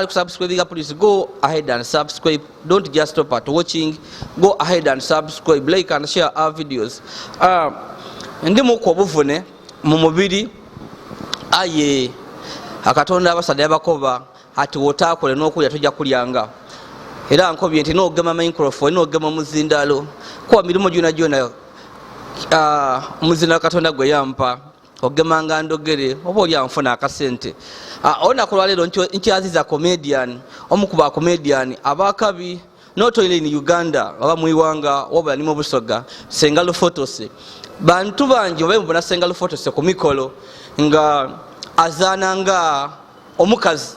abali kusubscribe, please go ahead and subscribe. Don't just stop at watching. Go ahead and subscribe, like and share our videos. Ndi muko buvune mu mubiri aye akatonda abasadde abakoba ati wotakole n'okulya tujja kulyanga era nkobye nti n'ogema microphone n'ogema muzindalo kwa mirimu gyona muzindalo katonda gwe yampa ogemanga ndogere oba oli anfuna akasente olunaku lwaleero nkyaziza comedian omukuba comedian abakabi not only in Uganda aba mu Iwanga wabula ni mu Busoga Senga Lufotose bantu bangi oba mbona Senga Lufotose kumikolo nga azana nga omukazi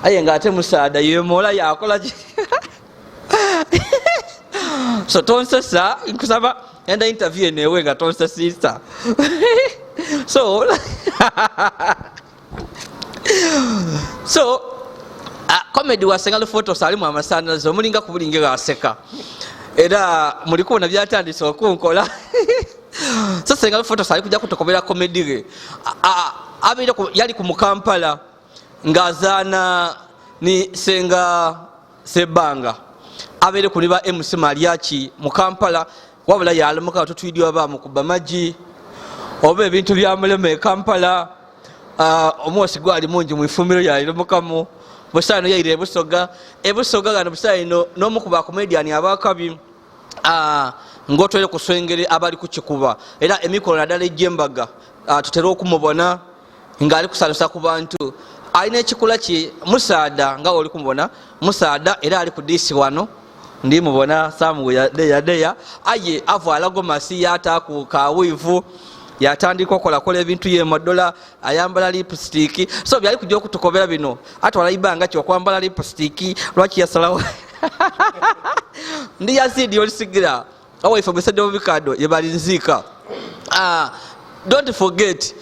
aye nga ate musaada yemola yakola so tonsesa nkusaba enda interview newe nga tonse sister so comedy wa Senga Lufotose alimu amasanazo omulinga kubulinge gaseka era muli kubona byatandise okunkola so Senga Lufotose ali kujja kutokobera comedy ge abire yali ku Kampala ngazana ni Senga Sebanga abire kuliba MC Mariachi mu Kampala wabula yalamuka tutwidio abamu kuba maji oba ebintu bya muleme Kampala omosi gwali mungi mu ifumiro yali mukamu busano yaire ebusoga gano busano n'omukuba comedian abakabi ngotwele kuswengere abali kukikuba era emikolo nadale jembaga tutera okumubona ngali kusalusa ku bantu alina ekikula ki musaada nga oli kumubona musaada era ali ku disi wano ndi mubona samu yadeya aye avala gomasi yataku kawivu yatandika kola ebintu ye madola ayambala lipstick so byali kujja okutukobera bino atwala ibanga kyo kwambala lipstick lwaki yasalawo ndi Yazid Yolisigira awo ifogese do bikado yebalinzika don't forget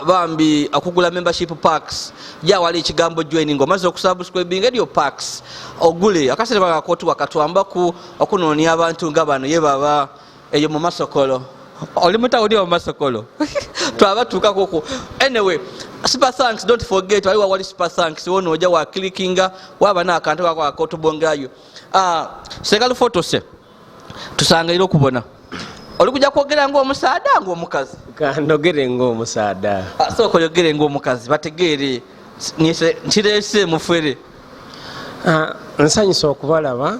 bambi akugula membership packs ya wali ekigambo joining omaze okusubscribing edio packs ogule akasere bakakotu wakatwamba ku okunonia abantu ngabano yebaba eyo mu masokolo oli mutawuli mu masokolo twabatuka koko anyway super thanks don't forget wali super thanks wono oja wa clickinga waba na akantu kako akotubongayo Senga Lufotose tusangairo kubona oli kujja kwogera ngo omusaada ngo omukazi kandogere ngo omusaada so ko yogere ngo omukazi bategeere nise nchirese mufere nsanyisa okubalaba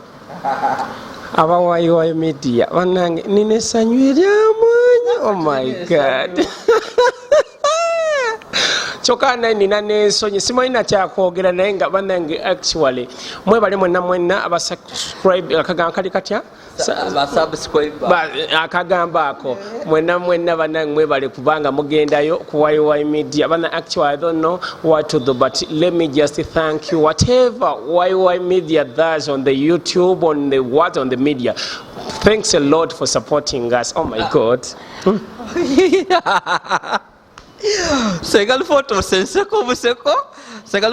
abawayi media banange nine sanywere amanyi oh my god chokana nina nesonyi simanyi kyakwogera naye nga banange actually mwebale mwenna abasubscribe akagamba kali katya akagamba ako mwenna banange mwebale kubanga mugendayo ku YY media bana actually I don't know what to do but let me just thank you whatever YY media does on the YouTube on the media. Thanks a lot for supporting us. Oh my god. Senga Lufotose nseko buseko Senga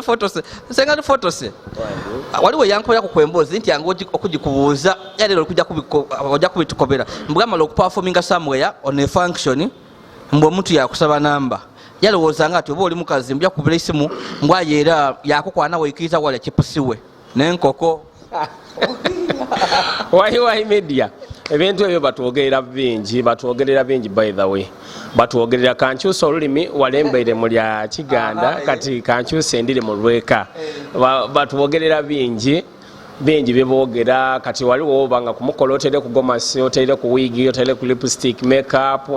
Lufotose waliwo yankola ku kwembozi nti yango okugikubuuza yalero okujja kubitukobera mbwamala okuperforminga somewhere on a function mbwo omuntu yakusaba namba yalowooza nga ati oba oli mukazi mbya kubira isimu mbwaye era yakukwana weikiriza wala kipusiwe n'enkoko YY media ebintu ebyo batwogerera bingi by the way batwogerera kankyusa olulimi walembeire mu lya Kiganda kati kankyusa endire mu Lweka batwogerera bingi beboogera kati waliwo obanga kumukolo otere kugomasi otere ku wigi otere ku lipstick makeup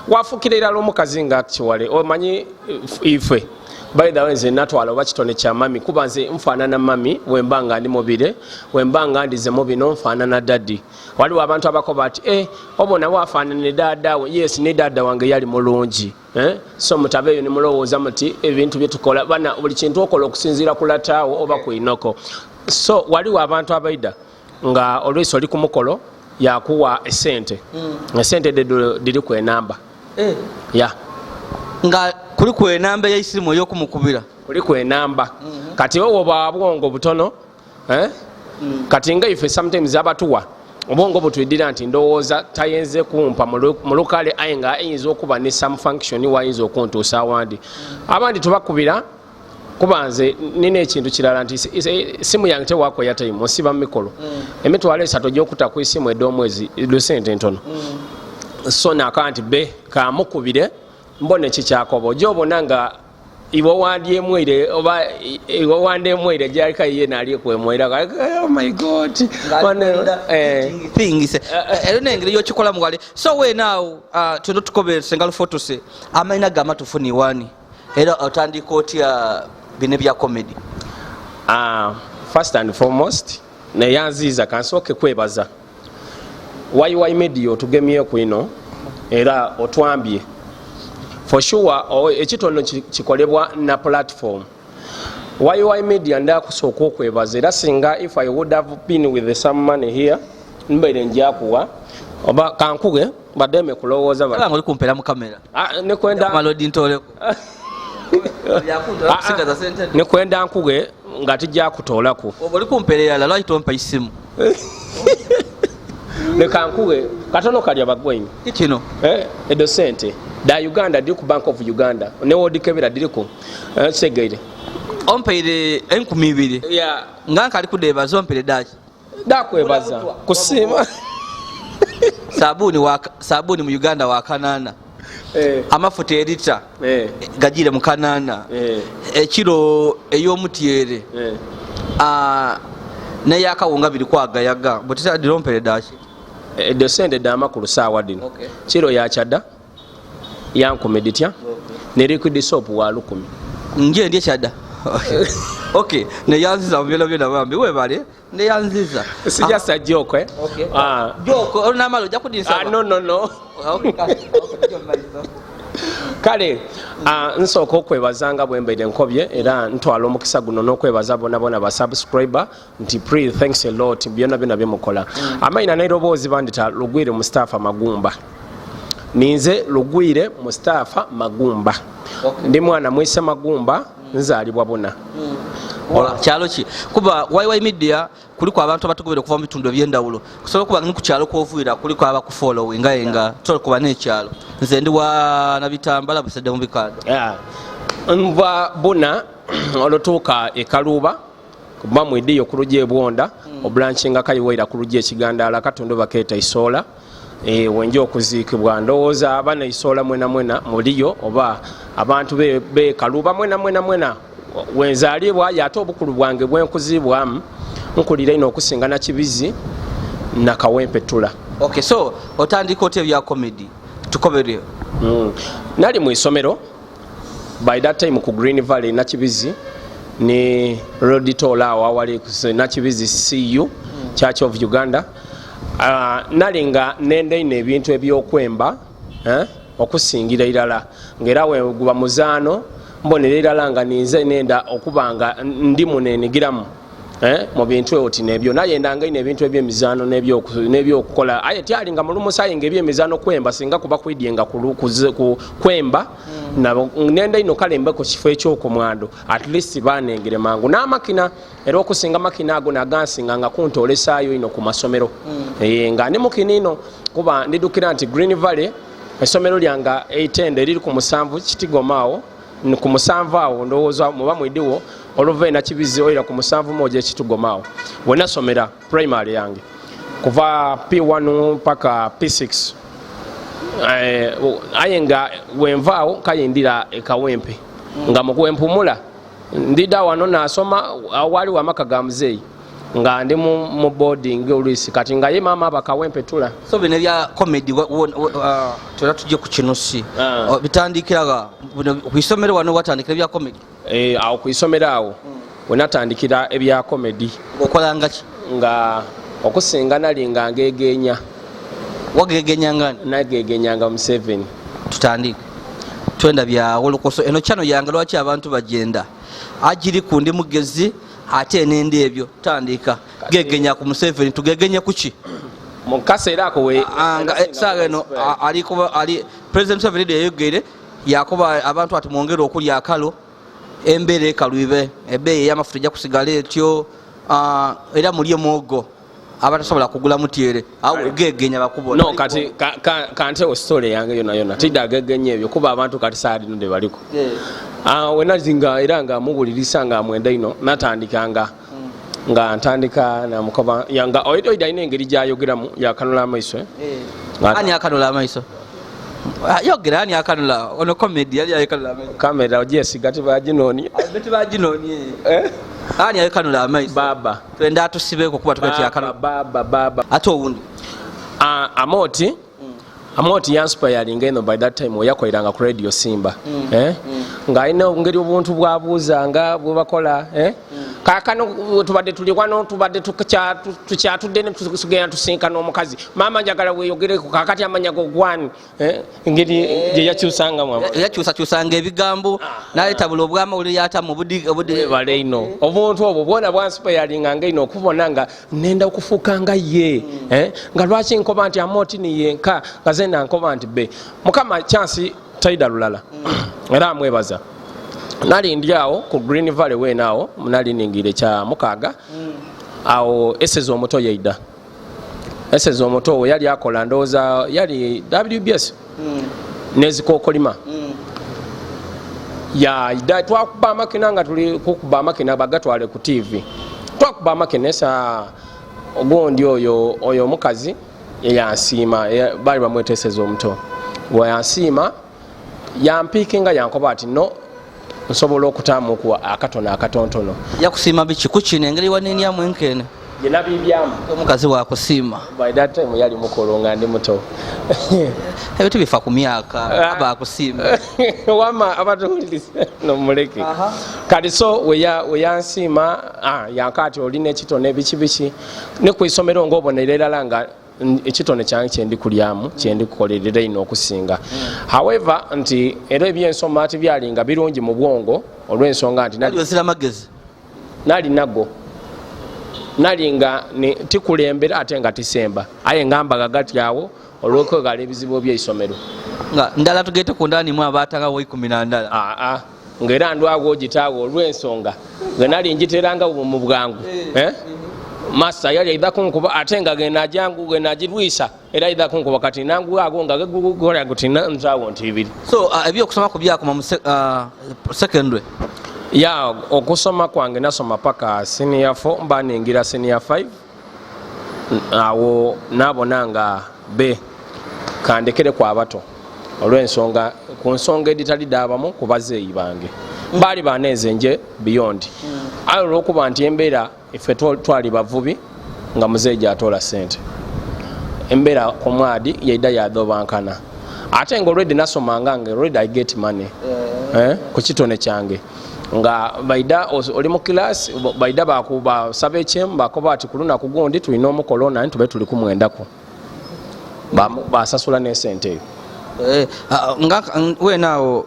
wafukira irala omukazi nga actually omanyi ife by the way nze natwala oba kitone kya mami kuba nze nfaanana mami wembanga ndi mubire wembanga ndizemu bino nfaanana daddi waliwo abantu abakoba ati obona wafaanana dada yes ne dada wange yali mulungi so mutabeyo ne mulowooza muti ebintu byetukola bana buli kintu okola okusinziira ku lataawo oba ku inoko so waliwo abantu abaida nga olwisi oli ku mukolo yakuwa esente esente diri ku enamba ya nga kuli ku enamba y'isimu ey'okumukubira kuli ku enamba kati wowe oba bwongo butono kati nga ife sometimes abatuwa obwongo butwidira nti ndowooza tayenze kumpa mu lukale aye nga ayinza okuba ne some function wayinza okuntuusa awandi abandi tubakubira kuba nze nina ekintu kirala nti simu yange tewakoya time osiba mu mikolo emitwalo 3 gyokuta ku isimu ed'omwezi lusente ntono so naka nti be kamukubire mbone kikyakobo gyobona nga iwe wandyemwire oba iwe wandemwire gyalika ye nali kwemwira oh my god things ero nengeri yokikola muwale so we now tuno tukobere Senga Lufotose amaina gama tufuni wani era otandika otya bine bya comedy first and foremost neyanziza kansoke kwebaza why media tugemye kwino era otwambye for sure ekitono kikolebwa na platform why media ndakusooka okwebaza era singa if I would have been with some money here mbere njakuwa oba kankuge bademe kulowooza bala ngoli kumpera mu kamera ne kwenda malodi ntoleko ne kwenda nkuge nga tijja kutoolako obali kumperera la lwaki tompa isimu ne kankuge katono kali abagwenyi kino edo sente da Uganda diri ku Bank of Uganda ne wodi kebera diri ku segeire ompeire 2,000 nganka ali kudeba zompere dachi dakwebaza kusima sabuni mu Uganda wa kanana amafuta erita gajire mu kanana ekiro ey'omutyere naye akawunga biri kwagayaga butisa dirompere dachi edosende dama ku lusawa dino kiro yakyada yankomeditya ne liquid soap wa 10 nje ndiye kyada okay ne yanziza mbyelo byona bambi we bale ne yanziza sijasa joke joke ona malo jakudisa no okay kale nsooka okwebazanga bwembeire nkobye era ntwala omukisa guno n'okwebaza bona ba subscriber nti pre thanks a lot byona byemukola amaina nairoboozi bandita Lugwire Mustafa Magumba ninze Lugwire Mustafa Magumba ndi mwana mwise Magumba nzalibwa bona kyalo ki kuba why media kuliko abantu abatugobere kuva mu bitundu ebyendawulo kusobola kuba ngi ku kyalo kwovuira kuliko abakufollowing enga tusobola kuba n'ekyalo nze ndi wa nabitambala busedde mu bikanda nva bona olotuuka ekaluba kuba mwidiyo ku lujja ebwonda obulanchinga kayiwaira ku lujja ekigandaala katonda bakeeta isoola wenja okuziikibwa ndowooza abana isoola mwena muliyo oba abantu bekaluba mwena wenzaalibwa yate obukulu bwange bwenkuzibwamu nkulira ino okusingana kibizi nakawempetula okay so otandika otya bya comedy tukobere nali mu isomero by that time ku Green Valley nakibizi ni roditola awali nakibizi CU Church of Uganda nalinga nendeine ebintu ebyokwemba okusingira irala ngera we guba muzaano mbonera irala nga ninze nenda okubanga ndi munenigiramu mu bintu oti nebyo naye ndanga ine ebintu ebyemizaano nebyo okukola aye tyali nga mulumusaye ngebyemizaano kwemba singa kuba kwidyenga ku kwemba na nenda ino kalembe ku kifo ekyokumwando at least banengere mangu n'amakina era okusinga makina ago nagansinga nga kuntolesaayo ino ku masomero nga ne mukinino kuba ndidukira nti Green Valley esomero lyanga 8 eriri ku musanvu kitigomaawo ku musanvu awo ndowooza muba mwidiwo oluvaina kibizi oira ku musanvu moja ekitugomaawo wena somera primary yange kuva P1 mpaka P6 aye nga wenvaawo kayindira ekawempe nga mukwempumula ndida wano nasoma awali wamaka ga muzeeyi nga ndi mu boarding Oluisi kati nga ye mama bakawempe tula so bine bya comedy tula tujje ku kinusi bitandikiraga ku isomero wano watandikira bya comedy awo ku isomero awo wenatandikira ebya comedy okolanga ki nga okusinga nalinga ngegenya wagegenyanga nagegenyanga mu 7 tutandika twenda bya wolokoso eno chano yange lwaki abantu bagenda ajiri kundi mugezi ate nende ebyo tandika gegenya ku Museveni tugegenya kuki mu kaseera ako we saga no ali president Museveni yegere yakoba abantu ati mwongere okulya akalo embere kalwibe ebe y'amafuta ja kusigala etyo era mulye mwogo abatasobola kugula mutyere awo gegenya bakubona no kati kante story yange yona tida gegenye ebyo kuba abantu kati saadi nde baliko wenazinga era nga mubulirisa nga mwenda ino natandikanga nga ntandika na mukoba yanga oida ine engeri gyayogeramu yakanula amaiso ani akanula amaiso yogera ani akanula ono comedy yali akanula amaiso kamera ojesiga tibajinoni ani akanula amaiso baba twenda tusibeko kuba tukati akanula baba ato wundi amoti yanspiring eno by that time oyakoleranga ku radio Simba nga ina ngeri obuntu bwabuuzanga bwebakola kakano tubadde tuli wano tubadde tukyatudde ne tugenda tusinkana omukazi mama njagala weeyogereko kakati amanya go gwani ngeri gye yakyusanga mwa yakyusanga ebigambo naleeta buli obwamawulire yatamu obudde bale ino obuntu obwo bwona bwanspiringa nga ino okubona nga nenda okufuuka nga ye nga lwaki nkoba nti amoti ni yenka nga zena nkoba nti be mukama chansi taida lulala era amwebaza nali ndiawo ku Green Valley wenawo nali ningire kya mukaga awo esezo omuto yeida esezo omuto yali akola ndoza yali WBS nezikokolima ya ida twakuba makina nga tuli kukuba makina bagatwale ku TV twakuba makina sa ogondi oyo mukazi yansima bali bamwetesezo omuto wayansima yampikinga yankoba ati no nsobola okutaamu okuwa akatono akatontono yakusiima biki kukino engeri wanenia mwenkene yenabibyamu omukazi wakusiima by that time yali mukolo nga ndi muto ebintu bifa ku myaka aba akusiima wama abatulise nomuleke kati so weyansiima yankati olina ekitono ebiki ne ku isomero ng'obonerera nga ekitone kyange kyendi kulyamu kyendi kukolerera ino okusinga however nti era ebyensoma ati byalinga birungi mu bwongo olw'ensonga nti nali nago nalinga tikulembera ate nga tisemba aye ngamba gati awo olw'okwegala ebizibu by'eisomero ndala tugete ku ndanimu abaatagawo 10 ng'era ndwago ogitaawo olw'ensonga nga nali njiteranga mu bwangu masa yali aidha kunkuba ate nga gena jangu gena jirwisa era aidha kunkuba kati nangu ago nga gugora gutina nzawo ntibiri so ebyo kusoma ku byako mu secondary ya okusoma kwange nasoma paka senior 4 mbaningira senior 5 awo nabonanga be kandekere kwa abato olw'ensonga ku nsonga editali dabamu ku bazeeyi bange bali baneze nje beyond ayo olw'okuba nti embeera ife twali bavubi nga muzeeyi atola sente embeera ku mwadi yaida yadobankana ate nga already nasomanga nga already I get money ku kitone kyange nga baida oli mu class baida bakuba sabe chem bakoba ati kuluna kugondi tulina omukolo na ntube tuli kumwendako basasula ne sente nga wenawo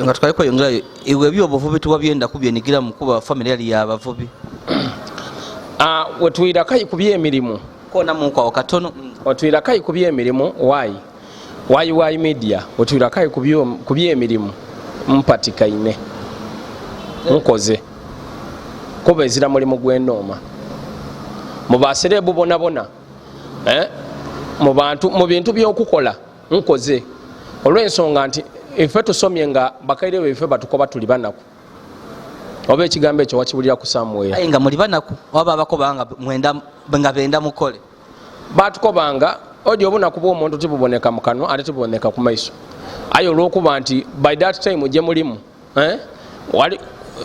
nga tukaliko yongera iwe byo obuvubi tuwabyenda kubyenigira mu kuba family yali yabavubi wetwira kai kubye emirimu kona munko katono wetwira kai kubye emirimu why media wetwira kai kubye emirimu mpatikaine nkoze kuba ezira mulimu gw'enoma mubaserebu bonabona mu bantu mu bintu by'okukola nkoze olw'ensonga nti ife tusomye nga bakaire befe batukoba tuli banaku oba ekigambo ekyo wakibulira ku Samuel aye nga muli banaku oba abakobanga mwenda nga benda mukole batukobanga odi obunaku bw'omuntu tibuboneka mu kanwa ate tibuboneka ku maiso aye olw'okuba nti by that time gye mulimu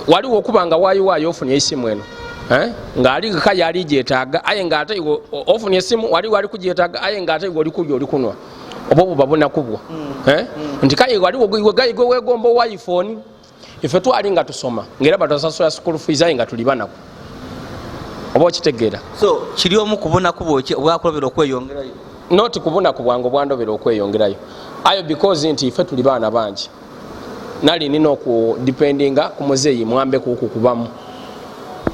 waliwo okubanga waayo ofunye esimu eno nga ali kaya yali gyetaaga aye nga ate ofunye esimu wali kugyetaaga aye nga ate oli kulya oli kunwa obo buba bunaku bwo nti kaye waliwo gwe wegomba owa iPhone ife twali nga tusoma ngera batusasula school fees aye nga tuli banaku oba okitegeera so kiri omu kubona kubo obwakulobera okweyongerayo not kubona ku bwangu bwandobera okweyongerayo ayo because nti ife tuli baana bangi nali nina oku dependinga ku muzeeyi mwambe kukubamu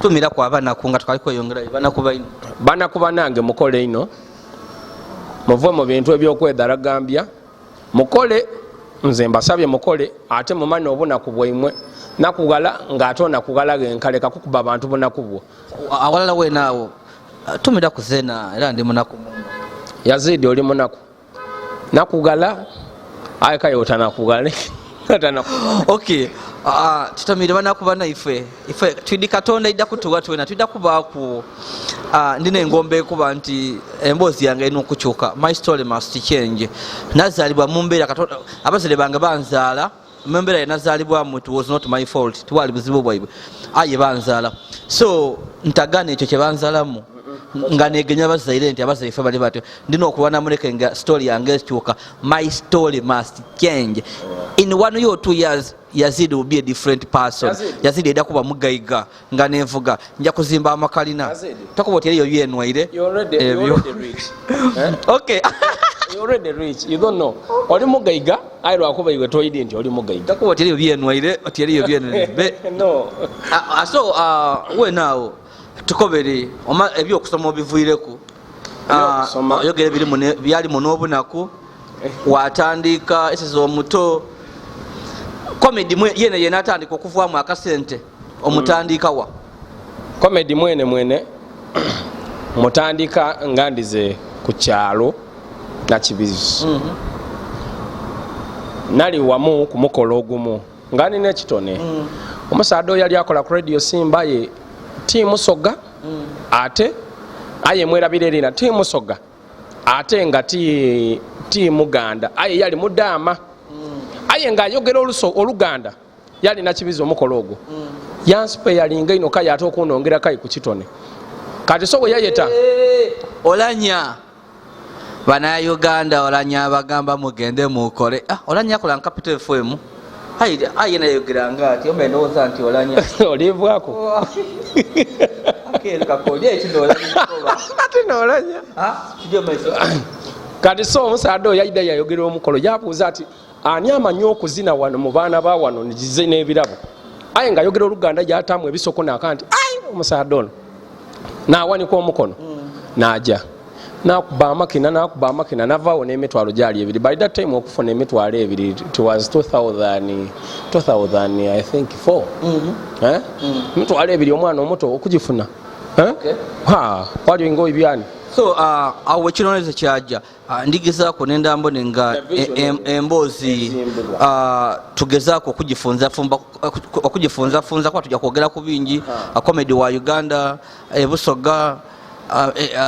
tumira kwa banaku nga tukali kweyongerayo banaku banange mukole ino muve mu bintu ebyokwedalagambya mukole nze mbasabye mukole ate mumane obunaku bwaimwe nakugala ng'ate onakugala genkaleka kukuba abantu bunaku bwo awalala wenaawo tumira kuzena era ndi munaku Yazid oli munaku nakugala ayikayo otanakugale okay tutamire banaku bana ife twidi katonda idda kutuwa twena twida kubaku ndine engombe ekuba nti emboozi yange eno okukyuka my story must change nazalibwa mu mbeera katonda abazale bange banzaala mu mbeera yenazaalibwamu it was not my fault tiwali buzibu bwaibwe aye banzaala so ntagana ekyo kye banzaalamu nga negenya abazaire nti abazaire ife bali batyo ndina okulwana muleke nga story yange ekyuka my story must change in 1 or 2 years Yazid will be a different person. Yazid eda kuba mugayiga nga nevuga nja kuzimba amakalina takuba oti eriyo yenwaire you already rich okay you already rich you don't know oli mugayiga ayiro akuba iwe toyidi nti oli mugayiga takuba oti eriyo yenwaire oti eriyo yenwaire no so we now tukobere ebyo okusoma obivuireku oyogere byali munobunaku watandika esizo omuto comedy yene atandika okuvaamu akasente omutandika wa comedy mwene mutandika ngandize ku kyalo nakibizi nali wamu ku mukolo ogumu nga nina ekitone omusaadde yali akola ku radio Simba ye tiimu Soga ate aye mwerabire erina tiimu Soga ate nga tiimu Ganda aye yali mudama aye nga ayogera oluganda yali nakibizi omukolo ogwo yanspe yalinga ino kaya ate okunongera kai ku kitone kati so yayeta olanya bana Uganda olanya bagamba mugende mukole olanya akola Capital FM aye nayogera ngati omenoza nti olanya olivwako akeleka kodi ekidola ate nolanya kidio maiso kati so omusaadde oyo yayida yayogera omukolo yabuuza ati ani amanyi okuzina wano mu baana ba wano nigize n'ebirabo aye nga ayogera oluganda gyatamu ebisoko nakanti omusaadde ono nawanika omukono naja nakuba amakina navaawo n'emitwalo gyali ebiri by that time okufuna emitwalo ebiri it was 2000 I think 4 emitwalo ebiri omwana omuto okugifuna wali nga oibyani so awo kinoneze kyaja ndigezaako nendambo nenga emboozi tugezaako okugifunzafunza kuba tujja kwogera ku bingi comedy wa Uganda ebusoga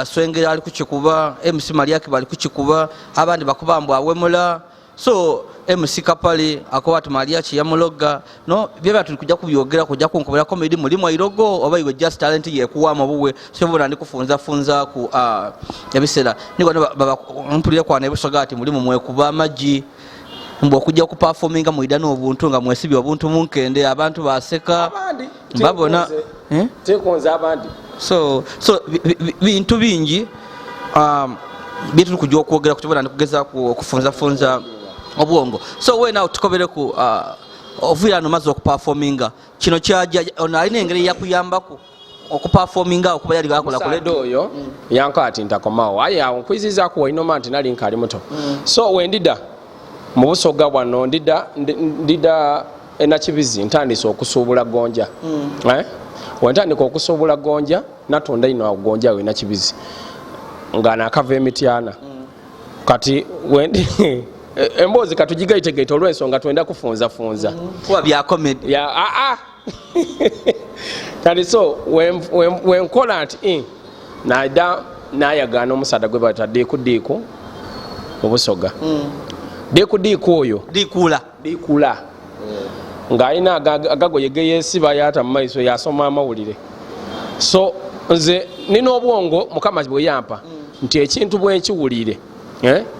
swengeri ali kukikuba MC Mariaki bali kukikuba abandi bakubambwa awemula so MC Kapali akoba tumaliachi yamuloga no byeba tuli kujja kubyogera kujja kunkobera comedy mulimu irogo oba iwe just talent yekuwama buwe so bona ndi kufunza ku yabisera niko baba mpulire kwa nebusoga ati mulimu mwekuba maji mbo kujja ku performinga muidano obuntu nga mwesibi obuntu munkende abantu baseka babona tekonza abandi so bintu bingi bitu kujja okwogera kutubona ndikugeza kufunza obwongo so we now tukobere ku ovira no mazo okuperforminga kino kyaja ono alina engeri yakuyambako okuperforminga okuba yali gakola ku radio oyo yanka ati ntakomawo aye awo nkwiziza ku waino manti nali nkali muto so wendida mu Busoga bwano ndida enakibizi ntandise okusuubula gonja wentandika okusuubula gonja natonda ino gonja we nakibizi nga nakava emityana kati wendi emboozi katugigaitegaite olw'ensonga twenda kufunza kuba bya comedy kati so wenkola nti naida nayagaana omusaadde gwe batadde kudiiku mu Busoga diku oyo dikula ng'alina agagoye geyesiba yata mu maiso yasoma amawulire so nze nina obwongo mukama bwe yampa nti ekintu bwenkiwulire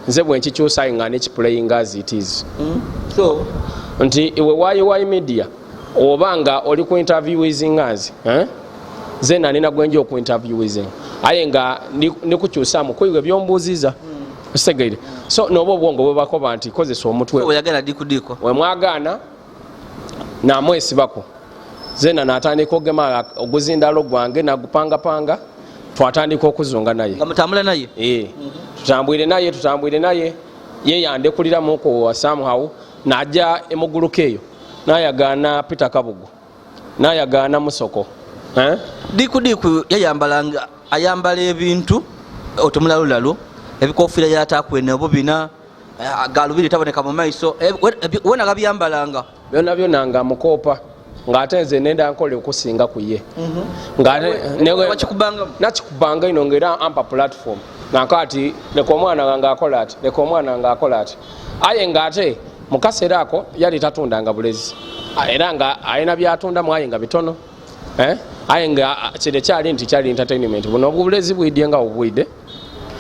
nze bwenkikyusayo nga nekiplaying as it is so nti iwe wayi media oba nga oli ku interviewing as nze nanina gwenja oku interviewing aye nga nikukyusamu kuiwe byombuuziza segeire so noba obwongo bwebakoba nti kozesa omutwe oyagala dikudiko wemwagaana namwesibako zena natandika ogema oguzindalo gwange nagupangapanga twatandika okuzunga naye mutambula naye tutambwire naye ye yandekuliramuko somehow najja emuguluko eyo nayagaana Peter Kabugu nayagaana Musoko dikudiku yayambalanga ayambala ebintu otomulalu ebikofiira yatakwene bubina galubiri taboneka mu maiso wena gabyambalanga byonna nga mukopa ng'ate nze nenda nkole okusinga ku ye nakikubanga ino ng'era ampa platform nanka ati leka omwana ng'akola ati aye ng'ate mu kaseera ako yali tatundanga bulezi era nga alina byatundamu aye nga bitono aye nga kire kyali nti kyali entertainment buno obulezi bwidye nga obwidde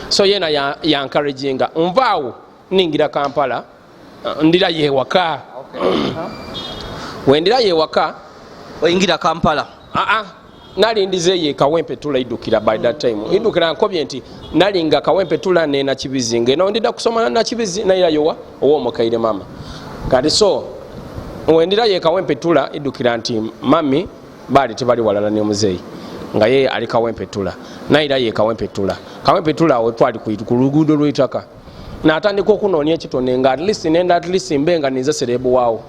so yena yankaraginga nvaawo ningira Kampala ndira yewaka wendira yewaka oyingira Kampala nalindize ye Kawempe Tula idukira by that time idukira nkobye nti nalinga Kawempe Tula nena Kibizinga eno ndida kusoma na Kibizi naira yowa owo mukaire mama kati so wendira ye Kawempe Tula idukira nti mami bali tebali walala ne muzeyi nga ye ali Kawempe Tula naira ye Kawempe Tula we twali ku luguudo lw'itaka natandika okunoonya ekitone nga at least mbenga ninze serebu waawo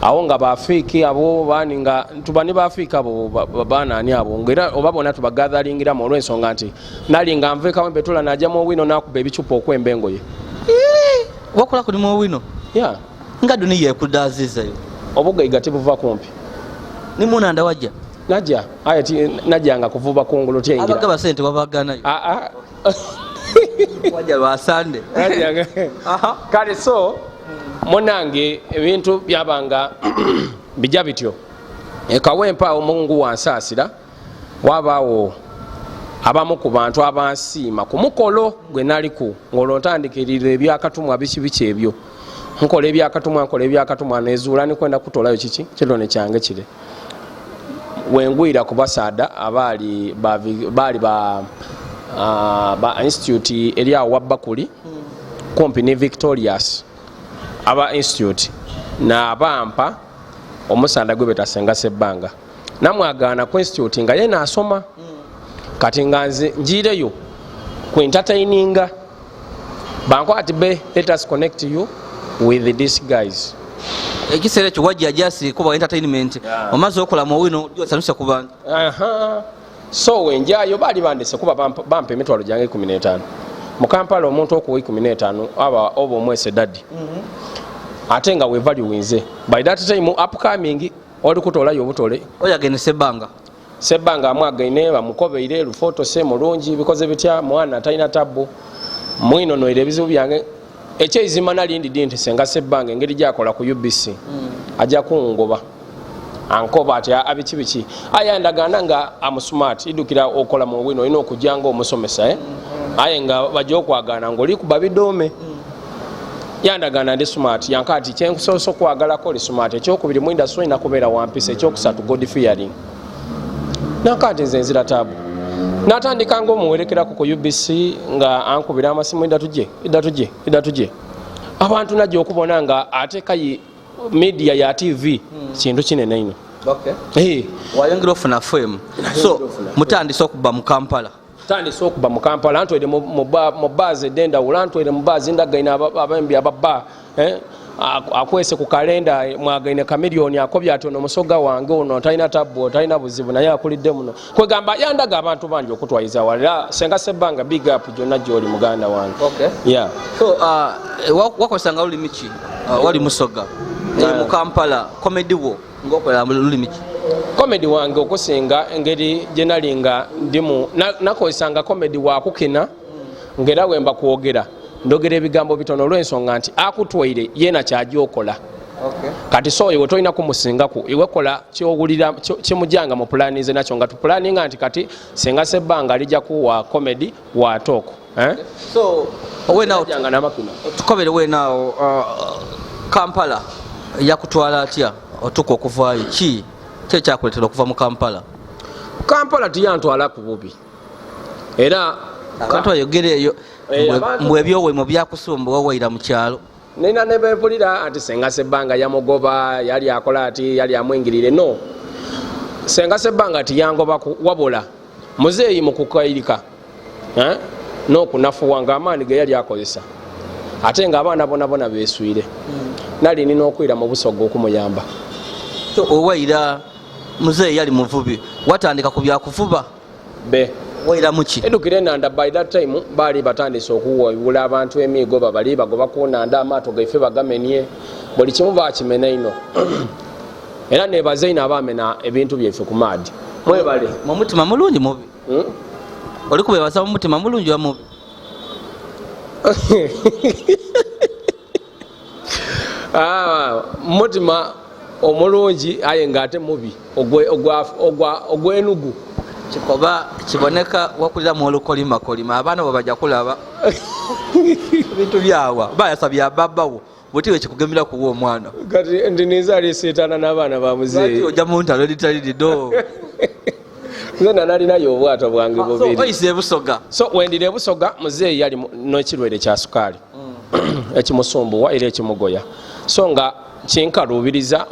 awo nga bafiiki abo bani nga tubani bafiika abo babanani abo ngera obabona tubagatheringira mu olw'ensonga nti nali nga nve Kawempe Tula najjamu owino nakuba ebicupa okwembengo ye wakola kulimu owino nga duni yekudazizayo obugaiga tebuva kumpi ni munanda wajja najja aye najjanga kuvuba kungulu tyengera abagaba sente wabaganayo wajja lwasande kale so munange ebintu byabanga bijja bityo Kawempe awo Mungu wansaasira wabaawo abamu ku bantu abansiima ku mukolo gwe naliku ng'olontandikirira ebyakatumwa biki ebyo nkola ebyakatumwa nezuula nikwenda kutolayo kiki kirone kyange kire wengwira ku basaada abaali ba institute eri awo Wabbakuli kumpi ne Victorious aba institute n'abampa omusanda gwe betasenga Sebbanga namwagaana ku institute nga ye naasoma kati nga nze njireyo ku entertaininga bankwati be let us connect you with these guys ekiseera ekyo wajja jasi kuba entertainment omaze okola mu wino gyosanuse ku bantu so wenjayo baali bandese kuba bampa emitwalo gyange 15 mu Kampala omuntu okuwa 15 aba oba omwese daddi ate nga wevaluinze by that time upcoming oli kutolayo obutole oyagene Sebbanga amwagaine bamukobeire lufotose mulungi bikoze bitya mwana talina tabbo mwino noire ebizibu byange ekyezima nalindi nti senga Sebbanga engeri gyakola ku UBC ajja kungoba ankoba ati abiki ayandagana nga amusmart idukira okola mu wino ino okujanga omusomesa aye nga bajja okwagana ng'oli kuba bidome yandagana ndi smart yankati kyenkusoso kwagala ko li smart ekyokubiri mu industry nakubeera wampisa ekyokusatu God fearing nakati nze nzira tabu natandika ng'omuwerekera ku UBC nga ankubira amasimu idatuje abantu najja okubona nga atekayi media ya TV kintu kinene ino wayongera ofuna FM so mutandise okuba mu Kampala antwere mu baazi edendawulo antwere mu baazi ndagaine abembi ababba akwese ku kalenda mwagaine kamiliyoni akobya ati ono musoga wange ono talina tabbo talina buzibu naye akulidde muno kwegamba yandaga abantu bangi okutwayiza wala senga Sebbanga big up gyonna gy'oli muganda wange so wakozesanga lulimi ki wali musoga mu Kampala comedy wo ngokola lulimi ki comedy wange okusinga engeri gye nalinga ndimu nakozesanga comedy wakukina ngera wemba kwogera ndogera ebigambo bitono olw'ensonga nti akutwaire yena kyajja okola kati so iwe tolina kumusingako iwe kola kyowulira kimujjanga mu pulanize nakyo nga tupulaninga nti kati senga Sebbanga alijja kuwa comedy wa talk so wenaawo namakina tukobere wenaawo Kampala yakutwala atya otuka okuvaayo ki kyekyakuletera okuva mu Kampala tiyantwala ku bubi era abantu bayogereeyo mbwe ebyowemo byakusumba wawaira mu kyalo nina nebempulira ati senga Sebbanga yamugoba yali akola ati yali amwingirire no senga Sebbanga tiyangoba wabula muzeeyi mu kukairika n'okunafuwa ng'amaani ge yali akozesa ate ng'abaana bona beeswire nali nina okwira mu busoga okumuyamba so owaira muzeeyi yali muvubi watandika ku byakuvuba waira muki edukire nanda by that time bali batandise okuwabula abantu emigo babali bagoba ku nanda amaato gaife bagamenye buli kimu bakimena ino era nebaze ino abamena ebintu byaife ku maadi mwebale mu mutima mulungi mubi oli kubebaza mu mutima mulungi wa mubi mutima omulungi aye nga ate mubi ogwenugu kikoba kiboneka wakulira mu olukolimakolima abaana bwe bajja kulaba ebintu byawa bayasabya babbawo butiwe kikugemera kuwa omwana kati ndiniza aliseetana n'abaana ba muzeeyi ojja mu ntalo editali lido nze nalinayo obwato bwange bubiri oyise ebusoga so wendira ebusoga muzeeyi yali n'ekirwere kya sukaali ekimusumbuwa era ekimugoya so nga kinkaluubiriza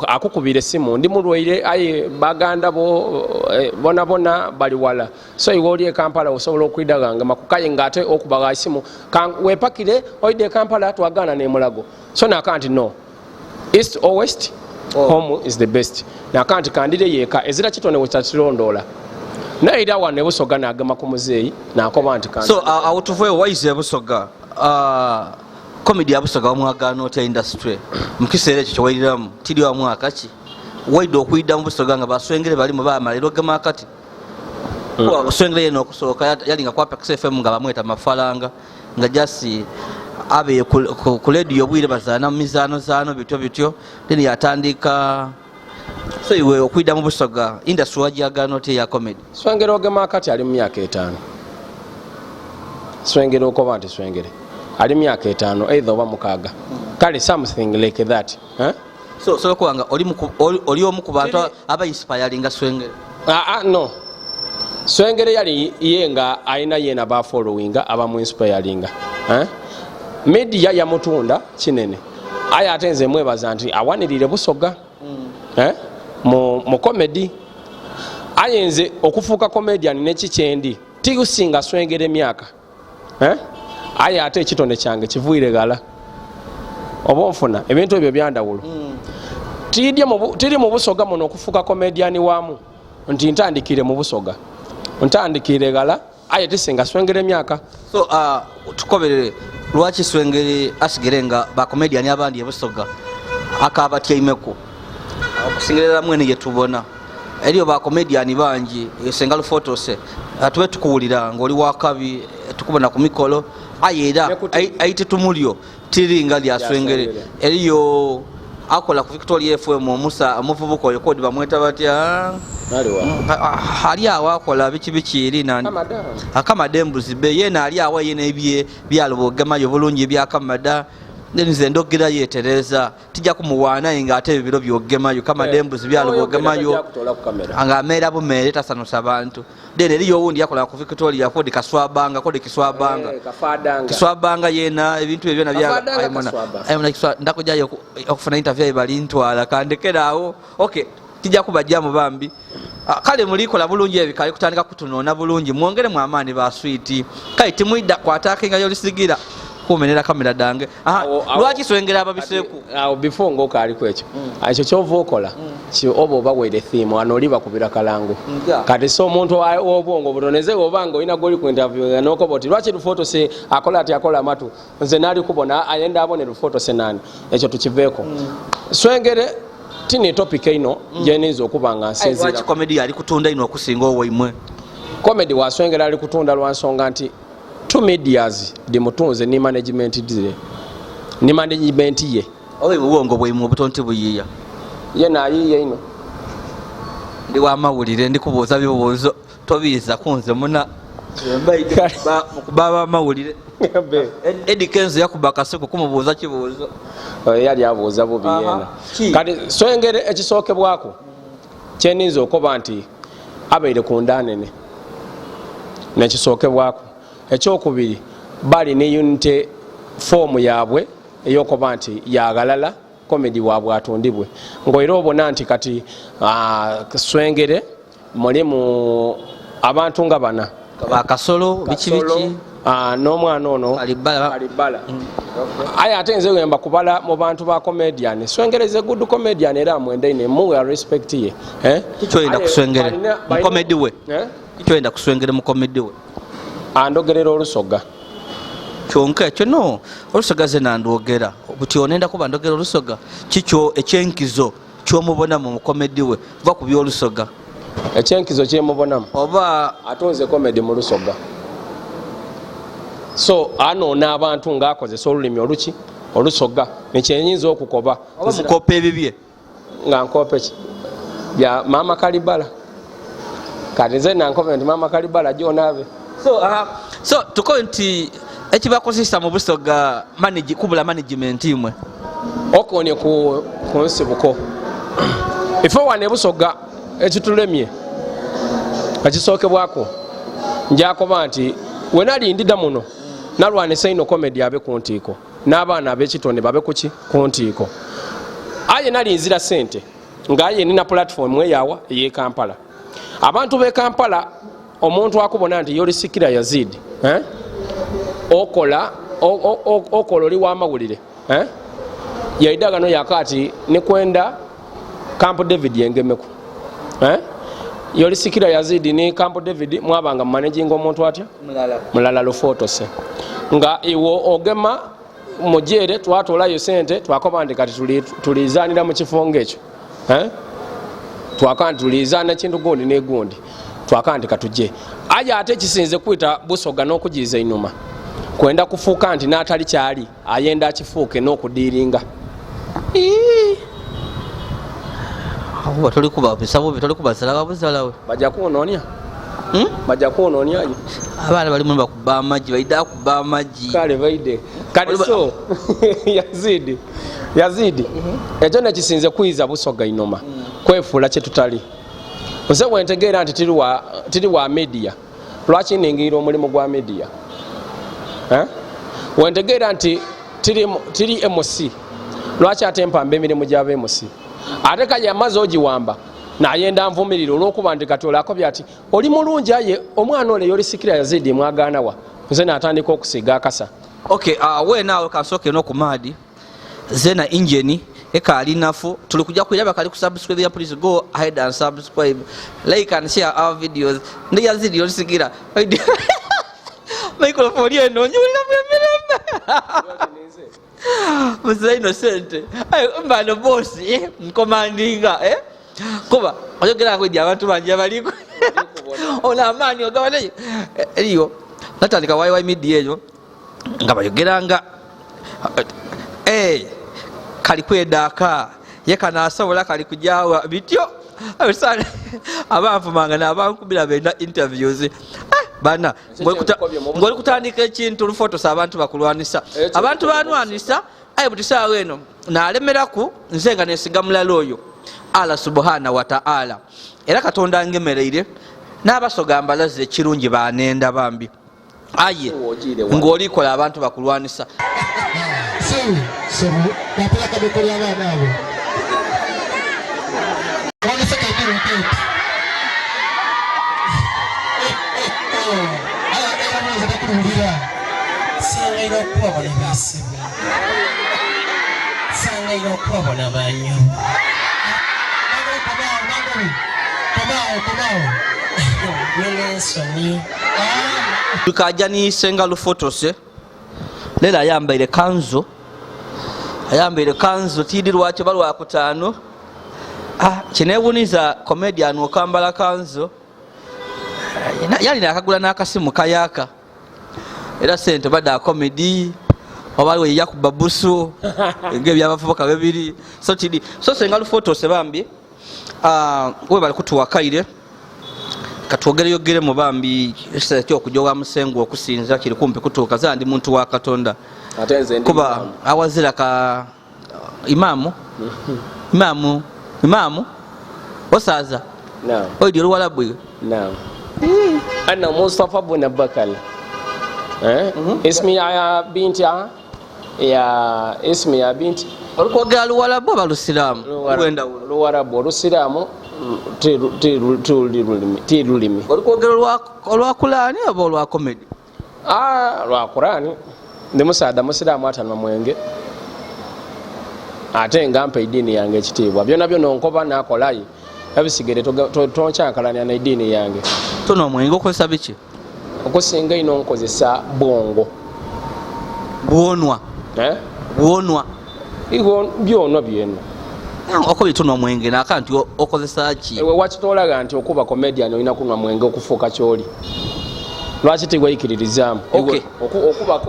akukubira essimu ndi mulwaire aye baganda bona bona bali wala so iwe oli e Kampala osobola okwidaganga makukaye ngate okubaga essimu wepakire oide e Kampala twagana n'emulago so nakanti no east or west home is the best nakanti kandire yeka ezira kitone wetatirondoola naira wano ebusoga nagema ku muzeeyi nakoba nti so awutuvuye waize ebusoga comedy abusoga omwagano otya industry mukiseera ekyo kyewairiramu tiri wa mwaka ki waide okuyida mu busoga nga baswengere balimu bamaliro gema kati oswengere yeno okusooka yali nga kwapa XFM nga bamweta mafalanga nga jasi abe ku radio obwire bazaana mu mizaano zaano bityo then yatandika so iwe okuyida mu busoga industry wajagano otya ya comedy swengere ogema kati ali mu myaka 5 swengere okoba nti swengere ali myaka 5 either oba mukaaga kale something like that so kwanga oli omu ku bantu aba inspiring swengere no swengere yali yenga aina yena ba following aba mu inspiring media ya mutunda kinene aya atenze mwebaza nti awanirire busoga mu comedy ayenze okufuuka comedian nekikyendi tigusinga swengere myaka aye ate ekitone kyange kivuire gala oba nfuna ebintu ebyo byandawulo tiri mu busoga muno okufuuka komediani waamu nti ntandikire mu busoga ntandikire gala aye tisinga swengere emyaka so tukoberere lwaki swengere asigere nga bakomediani abandi ebusoga akabatyaimeko okusingerera mwene yetubona eriyo bakomediani bangi Senga Lufotose tube tukuwulira ng'oli wakabi tukubona kumikolo aye era ayite tumulyo tiringa lya swengere eriyo akola ku Victoria FM Musa amuvubuko oyo kodi bamweta batya ali awo akola biki nandi akamadembuzi be yena ali awo yena ebye byalubogemayo bulungi ebyakamada nze ndogera yetereza tijja kumuwaana nga ate ebiro byogemayo kamadembuzi byalubogemayo anga amera bumere tasanusa abantu then eriyo owundi yakola ku Victoria kodi kiswabanga yena ebintu ebyo ayimona ndakujayo okufuna interview bali ntwala kandekerawo okay tijja kubajjamu bambi kale mulikola bulungi ebikale kutandika kutunona bulungi mwongere mu amaani ba sweet kale timuida kwatake nga Yolisigira kumenera kamera dange lwaki swengera ababiseku before ngoka ali kwekyo ekyo kyova okola oba oba wede theme ano oliba kubira kalango kati so omuntu obwongo butoneze obanga olina goli ku interview nokoboti lwaki Lufotose akola ati akola matu nze nali kubona ayenda abone Lufotose nani ekyo tukiveeko swengere tini topic ino jenizo okubanga nsenzira lwaki comedy ali kutunda ino okusinga owoimwe comedy wa swengera ali kutunda lwansonga nti two medias di mutunze ni management dire ni management ye owe buwongo bwaimu obutonti buyiya ye nayiye ino ndi wa mawulire ndi kubuuza bibuuzo tobiiza kunze muna baba mawulire Edikenzo yakubaka seko kumubuuza kibuuzo yali abuuza bubi yena kati swengere ekisookebwako kyeninza okoba nti abaire ku ndanene nekisookebwako ekyokubiri bali ne unity form yaabwe eyokoba nti yagalala comedy waabwe atundibwe ngoera obona nti kati swengere mulimu abantu nga bana bakasolo biki n'omwana ono alibala aye ate nze wemba kubala mu bantu ba comedian swengereze good comedian era amwendaine muwe respect ye kikyoyinda kuswengere comedy we kyoyenda kuswengere mu komedi we andogerera olusoga kyonka ekyo no olusoga ze nandwogera buti onenda kuba ndogera olusoga kikyo ekyenkizo kyomubonamu mu komedi we va ku byolusoga ekyenkizo kyemubonamu oba atonze komedi mu lusoga so anoona abantu ngaakozesa olulimi oluki olusoga nekyenyinza okukoba oba mukopa ebibye nga nkope ki bya mama kalibala kati nze nankope nti mama kalibala gyonaave so tukoye nti ekibakozesa mu busoga kubula management imwe okonye ku nsibuko ife wane busoga ekitulemye ekisookebwako njakoba nti wenalindida muno nalwanisa ino komedi abe ku ntiiko n'abaana ab'ekitonde babe kuki ku ntiiko aye nalinzira sente ngaaye nina platform eyawa ey'e Kampala abantu b'e Kampala omuntu akubona nti Yolisigira Yazid okola oli w'amawulire yaidagano yakati nekwenda Camp David yengemeku Yolisigira Yazid ni Camp David mwabanga managing omuntu atya mulala lufotose nga iwo ogema mujere twatolayo sente twakoba kati tulizanira mu kifongo ekyo twakandi tulizana kintu gundi ne gundi twakandi katuje aja ate kisinze kwita busoga n'okujiza inuma kwenda kufuuka nti n'atali kyali ayenda akifuuke n'okudiringa aho tuli kuba bisabo bitali kuba sala buzalawe bajja kuononya bajja kuononya abana bali mu bakuba amaji baida kuba amaji kale baide kale so Yazid ekyo ne kisinze kuiza busoga inoma kwefuula kye tutali nze wentegeera nti tiri wa media lwaki ningira omulimu gwa media wentegeera nti tiri MC lwaki ate mpamba emirimu gy'aba MC ate kaya amaze ogiwamba nayenda nvumirira olwokuba nti kati olakobya ati oli mulungi aye omwana ole Yolisigira Yazid mwagaana wa nze natandika okusiga akasa we naawe kasooke n'okumaadi zena engine ekali nafu tuli kujja kuyaba kali kusubscribe ya please go ahead and subscribe like and share our videos ndi Yazid Yolisigira microphone eno nyula mzee innocent mbano boss mkomandinga kuba oyogera ngo ndi abantu banje baliko ona amani ogabane eriyo natandika YY media eyo nga bayogeranga kali kwedaka yekana asobola kali kujawa bityo abasana abanfumanga n'abankubira benda interviews bana ngoli kutandika ekintu lufotos abantu bakulwanisa abantu banwanisa aye butisawa eno nalemeraku nze nga nesiga mulala oyo Allah subhanahu wa ta'ala era katonda ngemereire n'abasoga mbalaze kirungi banenda bambi aye ng'olikola abantu bakulwanisa napeleka mikolo y'abaana abo oneseka biro kete era mwaza takululira sanga ina okubabona basibu sanga ina okubabona banyo komao nelensoni tukajja ni Senga Lufotose lera ayambaire kanzo tidi lwakyo balwa kutaano kinewuniza comedian okambala kanzo yali nakagula n'akasimu kayaka era sente bada comedy obaliwe yakuba busu ng'ebyabavubuka bibiri so Senga Lufotose bambi we bali kutuwakaire katwogereyogere mu bambi ekisati okujowa musengu okusinza kiri kumpi kutuuka zandi muntu wa Katonda kuba awazira ka imamu osaza oyo oluwalabu ana Mustafa bin Bakal ismi ya binti ya ismi ya binti olukwogera luwalabu abalusiramu luwarabu olusiramu tilulimi olukwogera olwa Kurani oba olwa comedy lwa Kurani ndi musaada musiramu atanwa mwenge ate nga mpa eddiini yange ekitiibwa byonna byonna nkoba nakolayi ebisigere tonkyankalanya n'eddiini yange. Tono omwenge okozesa biki? Okusinga ino nkozesa bwongo. Bwonwa. Bwonwa. Byonwa byeno. Okubye tono omwenge nakanti okozesa ki? Wakitolaga nti okuba comedian olina kunywa mwenge okufuuka kyoli. Lwaki tegweyikiririzaamu? Okuba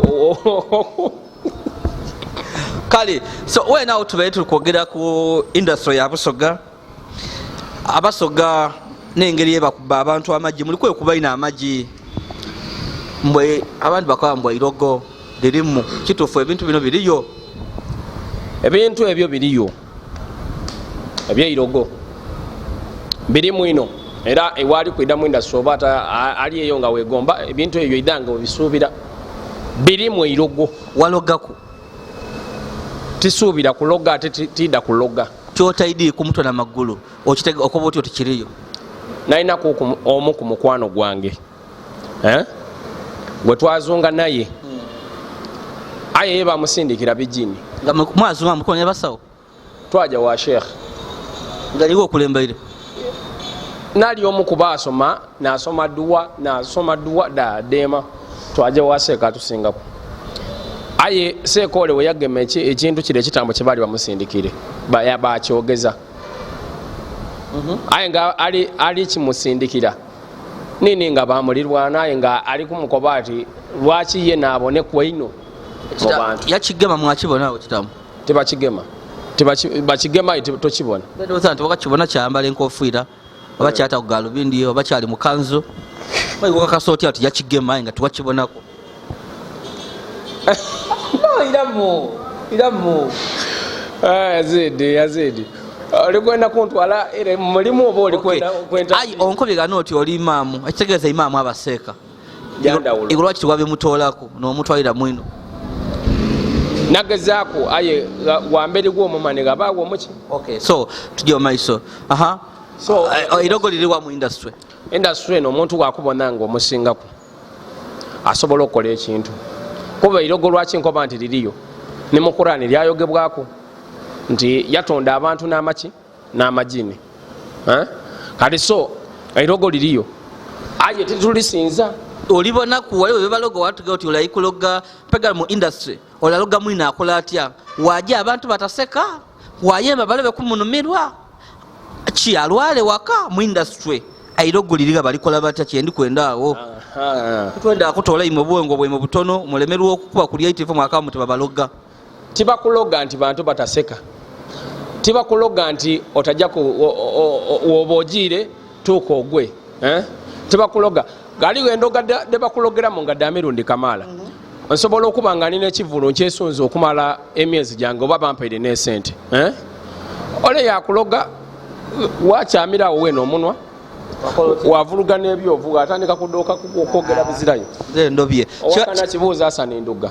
kale so wenawo tubaire tuli kwogera ku industry ya Busoga. Abasoga n'engeri yebakuba abantu amagi muli kwekuba ina amagi mbwe abantu bakaba mbwe irogo lirimu kituufu ebintu bino biriyo. Ebintu ebyo biriyo ebyeirogo birimu ino era ewali kwida mu industry oba ali eyo nga wegomba ebintu ebyo idanga obisuubira birimu eirogo. Walogaku tisuubira kuloga ate tidda kuloga. Kyotaidi ku mutwe n'amagulu okitega okoba otyo tikiriyo. Nalinaku omu ku mukwano gwange gwe twazunga naye aye ye bamusindikira bijini nga mwazunga mukonya basawo twaja wa sheikh ngaliwo okulembaire nali omu kuba asoma nasoma duwa dema twaja wa sheikh atusingako aye sekole we yagema ekintu kire ekitambo kye bali bamusindikire bakyogeza aye nga ali kimusindikira nini nga bamulirwana aye nga ali kumukoba ati lwaki ye naabone kweino mu bantu. Yakigema mwakibonaawo kitambo? Tebakigema bakigema tokibona. Nti wakakibona kyambala enkofiira oba kyata ku galubindi oba kyali mu kanzu kakasa otya ati yakigema aye nga tiwakibonako. iramu Yazid olikwenda kuntwala mulimu oba olikwenda ayi onkobegana oti oli imaamu ekitegeeza imaamu abaseeka igulu lwaki tiwabimutoolako n'omutwalira mwino nagezaako aye wamberi gw'omumane gabaawo omuki. So tujja omaiso so irogo liriwa mu industry eno omuntu wakubona nga omusingako asobola okukola ekintu kuba irogo lwaki nkoba nti liriyo ne mu Qur'ani lyayogebwako nti yatonda abantu n'amaki n'amajini kati so irogo liriyo aye tetulisinza olibona kuwaliwo bebalogo watuga oti olayikuloga pegala mu industry olaloga mwina akola atya waje abantu bataseka wayemba balebe kumunumirwa ki alwale waka mu industry irogo liriga balikola batya kyendi kwenda awo twenda akutola imo bwengo bwemo butono mulemerwa okukuba kuli 85 mwaka muti babaloga tibakuloga nti bantu bataseka tibakuloga nti otajja wobojire tuko ogwe tibakuloga galiwo endoga debakulogeramu nga damirundi kamala nsobola okuba nga nina ekivulu nkyesunza okumala emyezi gyange oba bampaire n'esente ole yakuloga wakyamirawo weno omunwa wavuluga n'ebyovu atandika kudooka kwogera bizirayo ndobye owakana kibuuza asana endoga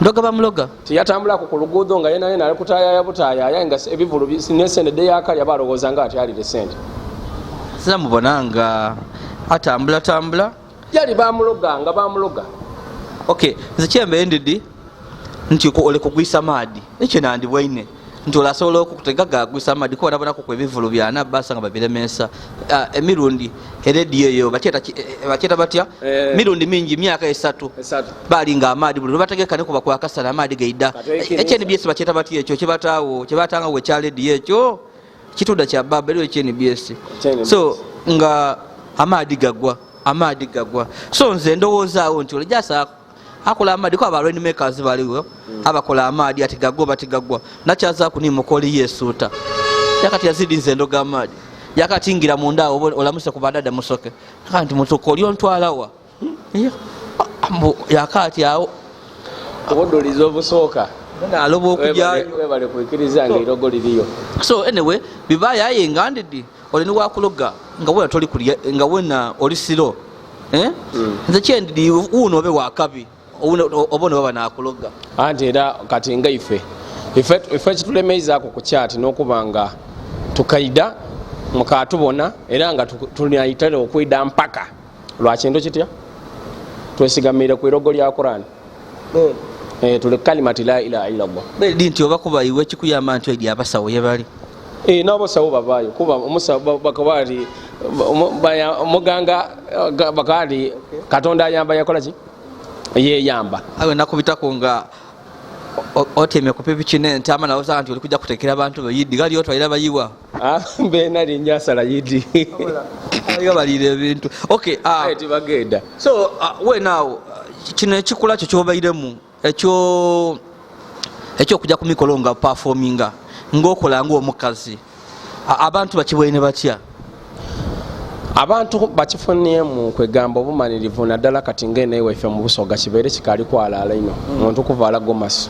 ndoga bamuloga tiyatambulako ku luguudo nga yena ali kutaayaya butaayaya nga ebivulu n'esente deyakalya balowooza nga ati alire sente siramubona nga atambula yali bamuloga nze kyembe endidi nti ole kugwisa maadi ekyo nandibwaine nti olasobola okukutega gagwisa maadi kubonabonako ku ebivulu byana basa nga babiremesa emirundi erediyo eyo bakyeta batya mirundi mingi myaka 3 balinga amaadi buli lwebategeka nekuba kwakasana amaadi gaida ekyenbyesi bakyeta batya ekyo kyebatanga wekyalediyo ekyo kitunda kya baba eriwo ekyenbyesi so nga amaadi gagwa so nze ndowoozaawo nti olejasa akola amaadi ko aba rain makers baliwo abakola amaadi ati gagwa nakyazaaku nimukoli yesuuta yakati yazidi nze ndoga amaadi yakati ngira munda olamuse ku badada musoke kanti mutuko oli ontwalawa yakati awo obodoliza obusooka aloba okujayo webale kwikiriza nga irogo liriyo so anyway bibaya aye nga ndidi olini wakuloga nga wena toli kulia nga wena oli siro nze kyendidi uno obe wakabi obone baba nakuloga anti era kati nga ife kitulemeyizaako ku kyati n'okubanga tukaida mukatubona era nga tunayitale okwida mpaka lwakintu kitya twesigamire ku irogo lya Qur'ani tuli kalimati la ilaha illallah bedi nti oba kuba iwe kikuyamba nti edi abasawo yebali n'abasawo bavaayo kuba omusawo bakabali omuganga bakali Katonda ayamba yakola ki yeyamba awe nakubitako nga otemye ku pipi nente ama nawo zanti oli kujja kutekera abantu bayidi gali otwalira bayiwa mbe nali njasala yidi ayo balire ebintu okay bagenda so we now kino ekikula kyo kyobairemu ekyo kujja kumikolo nga performinga ng'okola ng'omukazi abantu bakibwene batya abantu bakifuniyemu kwegamba obumanirivu naddala kati ng'eneewe ffe mu busoga kibeere kikaali kwalaala ino omuntu kuvaala gomasi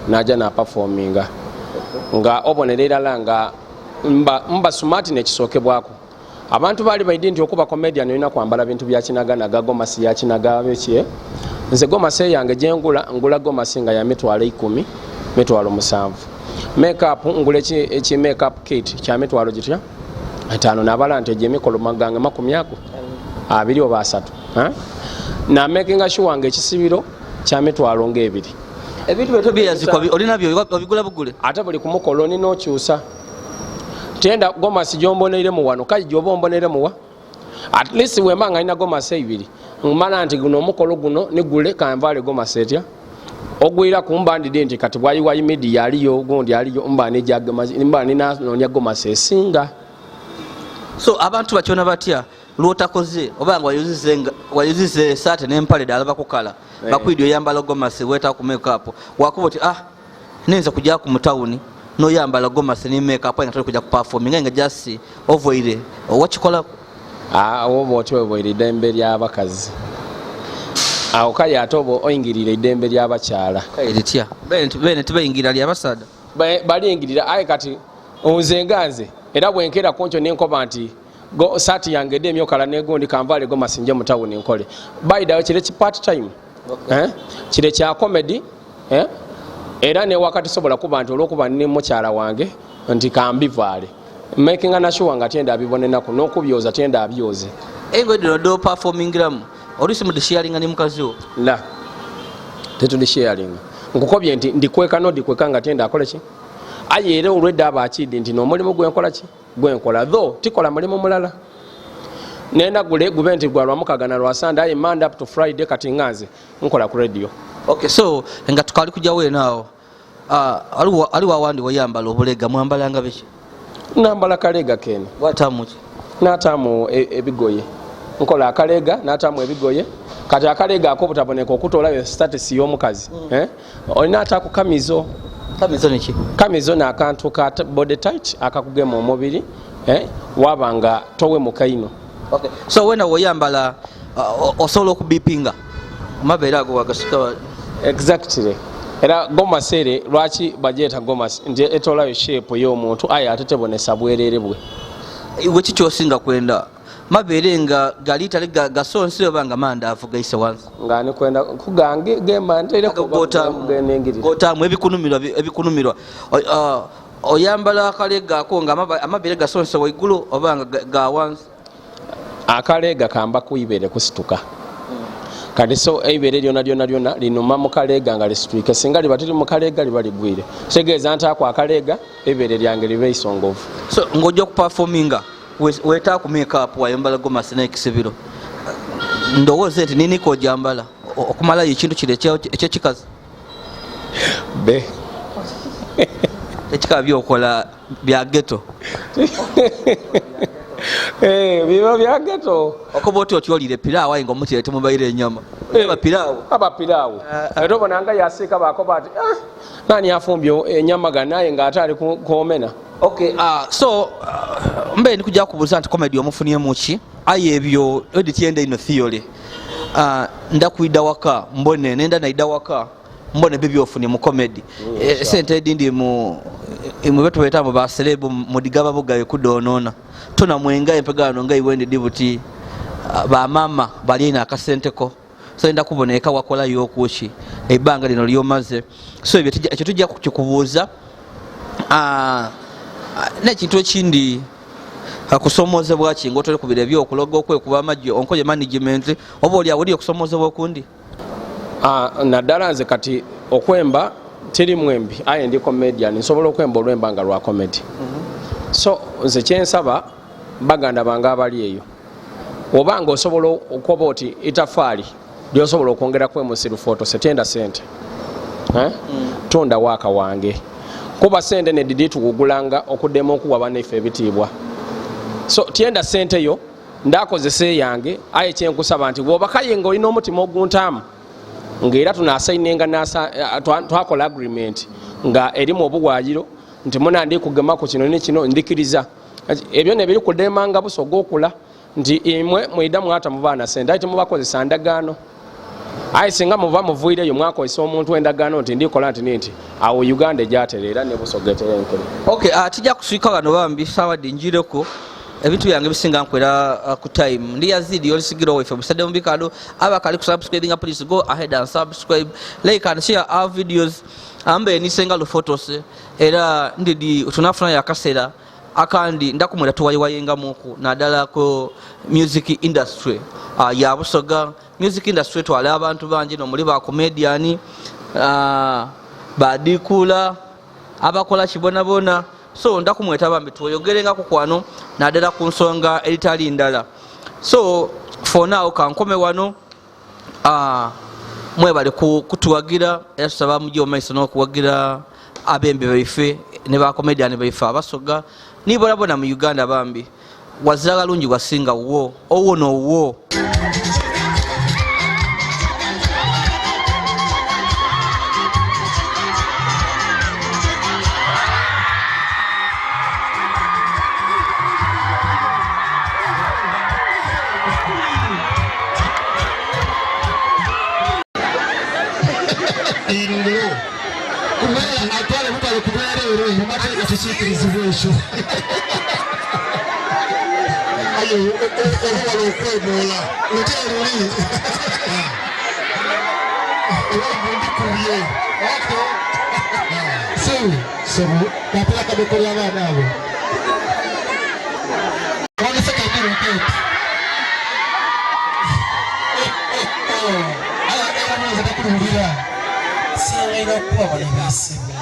n'ajja n'apafominga nga obonererala nga mba sumaati nekisookebwako abantu baali baidi nti okuba comedian olina kwambala bintu bya kinaganaga gomasi ya kinaga beki nze gomasi yange ngula gomasi nga ya mitwalo 10 mitwalo 7 makeup ngula eki makeup kit kya mitwalo gitya 5 nabala nti egyemikolo maganga 20 abiri oba 3 na making sure wange ekisibiro kya mitwalo ng'ebiri ebintu byeto byeyazikwa olina byo obigula bugule ate buli kumukolo nina okyusa tenda gomasi gyomboneire mu wano kaji gyoba ombonere muwa at least wemba nga ina gomasi 2 mmala nti guno omukolo guno nigule kanvaale gomasi etya ogwira kumbandide nti kati bwayiwayi media aliyo gundi aliyo mbani nanonya gomasi esinga. So abantu bakyona batya lwotakoze obanga wayuzize esaate n'empale ddala bakukala bakwidde oyambala gomasi weta ku makeup wakuba oti nenza kujja ku mutawuni noyambala gomasi ne makeup nga toli kujja ku performing nga just ovoire owakikola oba oti ovoire eddembe ly'abakazi awo kale ate oba oyingirira eddembe ly'abakyala litya bene tibayingirira ly'abasaada baliyingirira aye kati nze era bwenkera koncho nenkoba nti saati yange ede emyokala negundi kanvaale gomasi nje mutawuni nkole baidawe kire ki part time kire kya comedy era ne wakati sobola kuba nti olwokuba nne mukyala wange nti kambivaale making sure nga tenda abibonenako n'okubyoza tenda abyoze engeri do performingramu olusi mudisharinga ne mukazi wo la tetudisharinga nkukobye nti ndikweka nodikweka nga tenda akole ki aye era olwedde aba akidde nti n'omulimu gwenkola ki gwenkola though tikola mulimu mulala nenda gube nti gwa lwamukaga na lwasande aye Monday up to Friday kati nganze nkola ku radio. Okay, so nga tukali kujawe naawo aliwo awandi wayambala obulega mwambalanga biki nambala kalega kene watamu natamu ebigoye nkola akalega natamu ebigoye kati akalega akobutaboneka okutolayo status y'omukazi olina ataku kamizo niki kamizo n'akantu ka body tight akakugema omubiri wabanga towe mukaino. Okay, so wena woyambala osobola okubipinga amabeera ago wagasika exactly era gomasi ere lwaki bajeeta gomasi nti etolayo shape y'omuntu aye ate tebonesa bwerere bwe iwe kikyosinga kwenda mabeere nga galitale gasonse obanga mandaavu gaise wansi nga ni kwenda kugange gemba ntere gotamu ebikunumirwa oyambala akalega ako nga amabeere gasonse waigulu obanga ga wansi akalega kamba kuibere kusituka kati so eibere lyona linuma mu kalega nga lisituike singa liba tiri mu kalega liba ligwire tegeeza nti ako akalega eibere lyange libe isongovu. So ng'ojja kuperforminga weta ku makeup wayambala gomasi n'ekisibiro ndowooza nti niniko ojambala okumalayo ekintu kire ekyekikazi ekikaba byokola bya geto biba bya geto okuba oti olire piraawo aye nga omutire temubaire enyama aba piraawo ate obonanga yasiika bakoba ati nani afumbye enyama ganaye nga ate ali kuomena. Okay, so mbe ndi kujja kubuuza nti comedy omufuniemu ki aye ebyo edityende ino theory ndakwida waka mbone nenda naida waka mbone bibyo ofune mu comedy sente edindi mu betu betamu ba celeb mu digaba bugaye kudonona tuna mwenga empegano ngai wende dibuti ba mama bali na akasenteko so enda kuboneka wakola yokuchi ebanga lino lyomaze so ebyo tujja kukubuuza n'ekintu ekindi akusomozebwa ki ng'otole ku biro ebyokuloga okwekuba amagye onkoye management oba oli awuli okusomozebwa okundi naddala nze kati okwemba teri mwembi aye ndi comedian nsobola okwemba olwemba nga lwa comedy So nze kyensaba baganda bange abali eyo oba nga osobola okuba oti itafaali lyosobola okwongera kwemusa lufotose tenda sente tonda waaka wange kuba sente nedidi tukugulanga okuddemu okuwa banaife ebitiibwa. So tyenda sente yo ndakozesa yange aye kyenkusaba nti bwobakaye nga olina omutima oguntaamu ng'era tunasainenga twakola agreement nga erimu obuwaayiro nti munandi kugema ku kino ne kino ndikiriza ebyo nebiri kudemanga busoga okula nti imwe mwida mwata mubaana sente aye temubakozesa ndagaano aye singa muva muvuireyo mwakozesa omuntu endagaano nti ndikola nti awo Uganda egyaterera ne busoga eterenkere. Okay, tijja kuswika wano bambi sawadde njireko ebintu byange bisinga nkwera ku time. Ndi Yazid Yolisigira wefe musadde mubikado abakali ku subscribing, please go ahead and subscribe, like and share our videos. Ambe ni Senga Lufotose era ndidi tunafuna yakasera akandi ndakumwera tuwayiwayenga muku nadala ko music industry ya busoga music industry twala abantu bangi no muri ba comedian badikula abakola kibonabona. So ndakumweta bambi tuyogerenga ku kwano nadala ku nsonga elitali ndala. So for now kankome wano mwebale kutuwagira era tusaba mujjo maiso n'okuwagira abembe baife ne ba comedian baife abasoga nibolabona mu Uganda bambi waziraga lungi wasinga wo owo nowo. Senga lufotose